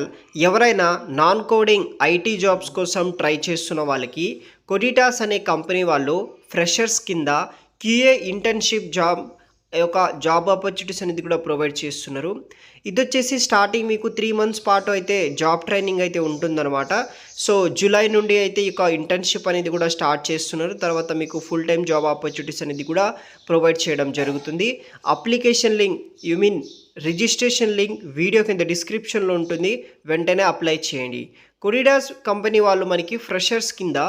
Channel. ఎవరైనా non coding IT jobs కోసం try చేస్తున్న వాళ్ళకి కొడిటాస్ అనే కంపెనీ వాళ్ళు ఫ్రెషర్స్ కింద క్యూఏ ఇంటర్న్షిప్ జాబ్ ఆపర్చునిటీస్ అనేది కూడా ప్రొవైడ్ చేస్తున్నారు. ఇది వచ్చేసి స్టార్టింగ్ మీకు 3 మంత్స్ పాటు అయితే జాబ్ ట్రైనింగ్ అయితే ఉంటుందన్నమాట. సో జూలై నుండి అయితే ఇక ఇంటర్న్షిప్ అనేది కూడా స్టార్ట్ చేస్తున్నారు. తర్వాత మీకు ఫుల్ టైం జాబ్ ఆపర్చునిటీస్ అనేది కూడా ప్రొవైడ్ చేయడం జరుగుతుంది. Application link registration link video కింద డిస్క్రిప్షన్లో ఉంటుంది. వెంటనే అప్లై చేయండి. కొడిటాస్ కంపెనీ వాళ్ళు మనకి ఫ్రెషర్స్ కింద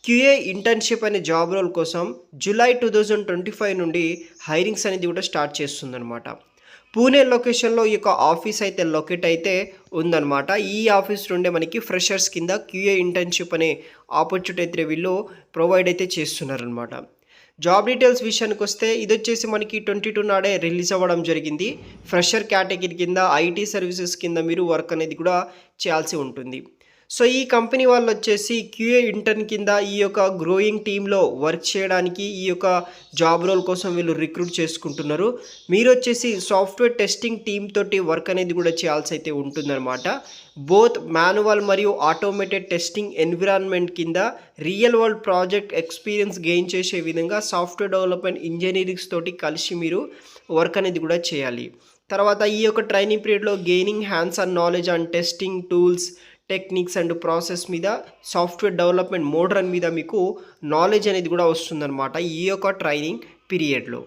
క్యూఏ ఇంటర్న్షిప్ అనే జాబ్ రోల్ కోసం జూలై 2025 నుండి హైరింగ్స్ అనేది కూడా స్టార్ట్ చేస్తుందన్నమాట. పూణే లొకేషన్లో ఈ యొక్క ఆఫీస్ అయితే లొకేట్ అయితే ఉందన్నమాట. ఈ ఆఫీస్ నుండే మనకి ఫ్రెషర్స్ కింద క్యూఏ ఇంటర్న్షిప్ అనే ఆపర్చునిటీ అయితే వీళ్ళు ప్రొవైడ్ అయితే చేస్తున్నారనమాట. జాబ్ డీటెయిల్స్ విషయానికి వస్తే ఇది వచ్చేసి మనకి 22 నాడే రిలీజ్ అవ్వడం జరిగింది. ఫ్రెషర్ కేటగిరీ కింద ఐటీ సర్వీసెస్ కింద మీరు వర్క్ అనేది కూడా చేయాల్సి ఉంటుంది. సో ఈ కంపెనీ వాళ్ళు వచ్చేసి క్యూఏ ఇంటర్న్ కింద ఈ యొక్క గ్రోయింగ్ టీంలో వర్క్ చేయడానికి ఈ యొక్క జాబ్ రోల్ కోసం వీళ్ళు రిక్రూట్ చేసుకుంటున్నారు. మీరు వచ్చేసి సాఫ్ట్వేర్ టెస్టింగ్ టీమ్ తోటి వర్క్ అనేది కూడా చేయాల్సి అయితే ఉంటుందన్నమాట. బోత్ మాన్యువల్ మరియు ఆటోమేటెడ్ టెస్టింగ్ ఎన్విరాన్మెంట్ కింద real world project experience gain చేసే విధంగా సాఫ్ట్వేర్ డెవలప్మెంట్ ఇంజనీరింగ్స్ తోటి కలిసి మీరు వర్క్ అనేది కూడా చేయాలి. తర్వాత ఈ యొక్క ట్రైనింగ్ పీరియడ్లో gaining hands on knowledge and testing tools techniques and process మీద సాఫ్ట్వేర్ డెవలప్మెంట్ మోడర్న్ మీద మీకు నాలెడ్జ్ అనేది కూడా వస్తుందన్నమాట ఈ యొక్క ట్రైనింగ్ పీరియడ్లో.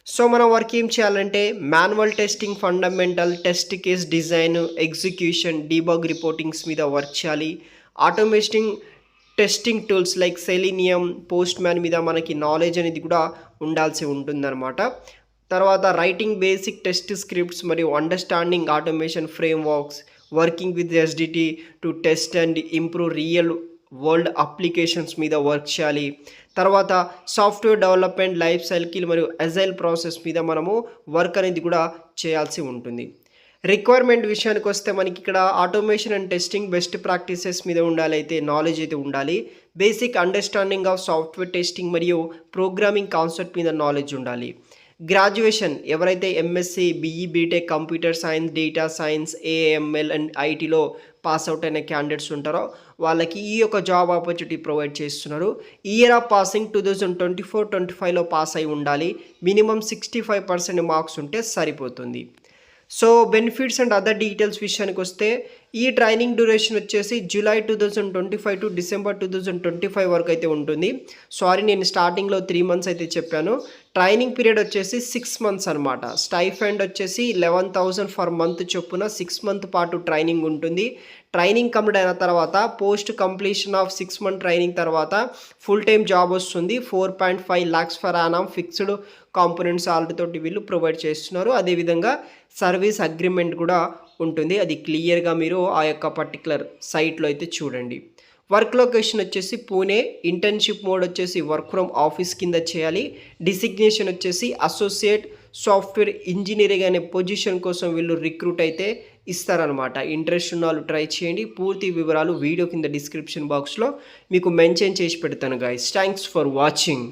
సో మనం వర్క్ ఏం చేయాలంటే manual testing fundamental test case design execution debug reportings మీద వర్క్ చేయాలి. Automating testing tools like selenium post man మీద మనకి నాలెడ్జ్ అనేది కూడా ఉండాల్సి ఉంటుందన్నమాట. తర్వాత రైటింగ్ బేసిక్ టెస్ట్ స్క్రిప్ట్స్ మరియు understanding automation frameworks working with SDT to test and improve real world applications మీద వర్క్ చేయాలి. తర్వాత సాఫ్ట్వేర్ డెవలప్మెంట్ లైఫ్ సైకిల్ మరియు అజైల్ ప్రాసెస్ మీద మనము వర్క్ అనేది కూడా చేయాల్సి ఉంటుంది. రిక్వైర్మెంట్ విషయానికి వస్తే మనకి ఇక్కడ automation and testing best practices మీద ఉండాలి, అయితే నాలెడ్జ్ అయితే ఉండాలి. Basic understanding of software testing మరియు ప్రోగ్రామింగ్ కాన్సెప్ట్ మీద నాలెడ్జ్ ఉండాలి. గ్రాడ్యుయేషన్ ఎవరైతే MSc BE BTech computer science data science AML and ఐటీలో పాస్ అవుట్ అయిన క్యాండిడేట్స్ ఉంటారో వాళ్ళకి ఈ యొక్క జాబ్ ఆపర్చునిటీ ప్రొవైడ్ చేస్తున్నారు. ఇయర్ ఆఫ్ పాసింగ్ 2024-25లో పాస్ అయి ఉండాలి. మినిమం 65% మార్క్స్ ఉంటే సరిపోతుంది. So benefits and other details విషయానికి వస్తే ఈ ట్రైనింగ్ డ్యూరేషన్ వచ్చేసి జూలై 2025 టు డిసెంబర్ 2025 వరకు అయితే ఉంటుంది. నేను స్టార్టింగ్లో 3 మంత్స్ అయితే చెప్పాను. ట్రైనింగ్ పీరియడ్ వచ్చేసి 6 మంత్స్ అనమాట. స్టైఫండ్ వచ్చేసి 11,000 ఫర్ మంత్ చొప్పున 6 మంత్ పాటు ట్రైనింగ్ ఉంటుంది. ట్రైనింగ్ కంప్లీట్ అయిన తర్వాత post completion of 6 month training తర్వాత ఫుల్ టైం జాబ్ వస్తుంది. 4.5 lakhs per annum fixed component salary తోటి వీళ్ళు ప్రొవైడ్ చేస్తున్నారు. అదేవిధంగా సర్వీస్ అగ్రిమెంట్ కూడా ఉంటుంది. అది క్లియర్గా మీరు ఆ యొక్క పర్టికులర్ సైట్లో అయితే చూడండి. వర్క్ లొకేషన్ వచ్చేసి పూణే. ఇంటర్న్షిప్ మోడ్ వచ్చేసి వర్క్ ఫ్రమ్ ఆఫీస్ కింద చేయాలి. డిసిగ్నేషన్ వచ్చేసి అసోసియేట్ సాఫ్ట్వేర్ ఇంజనీరింగ్ అనే పొజిషన్ కోసం వీళ్ళు రిక్రూట్ అయితే ఇస్తారనమాట. ఇంట్రెస్ట్ ఉన్న వాళ్ళు ట్రై చేయండి. పూర్తి వివరాలు వీడియో కింద డిస్క్రిప్షన్ బాక్స్లో మీకు మెన్షన్ చేసి పెడతాను గైస్. Thanks for watching.